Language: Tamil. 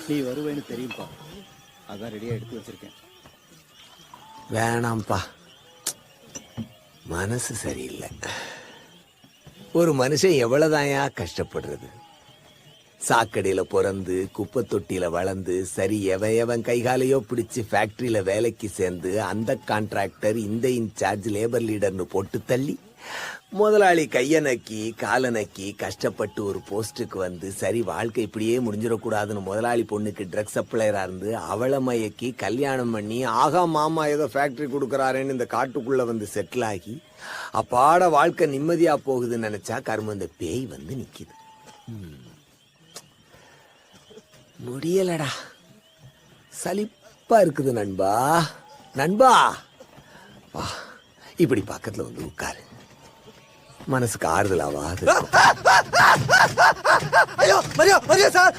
நீ வருவேன்னு தெரியும்பா, அதான் ரெடியா எடுத்து வச்சிருக்கேன். வேணாம்ப்பா, மனசு சரியில்லை. ஒரு மனுஷன் எவ்வளவுதாயா கஷ்டப்படுறது? சாக்கடையில பிறந்து குப்பை தொட்டியில வளர்ந்து சரி எவன் கைகாலையோ பிடிச்சு ஃபேக்டரியில வேலைக்கு சேர்ந்து அந்த கான்ட்ராக்டர் இந்த இன்சார்ஜ் லேபர் லீடர்னு போட்டு தள்ளி முதலாளி கைய நக்கி காலை நக்கி கஷ்டப்பட்டு ஒரு போஸ்டுக்கு வந்து சரி வாழ்க்கை இப்படியே முடிஞ்சிடக்கூடாதுன்னு முதலாளி பொண்ணுக்கு ட்ரக் சப்ளையரா இருந்து அவளை மயக்கி கல்யாணம் பண்ணி ஆகா மாமா ஏதோ ஃபேக்டரி கொடுக்கறாருன்னு இந்த காட்டுக்குள்ள வந்து செட்டில் ஆகி அப்பாட வாழ்க்கை நிம்மதியா போகுதுன்னு நினைச்சா கரும இந்த பேய் வந்து நிக்குது. முடியலடா, சலிப்பா இருக்குது நண்பா. நண்பா வா, இப்படி பக்கத்துல வந்து உட்காரு, மனசுக்கு ஆறுதலாவா? ஐயோ மரியா சார்,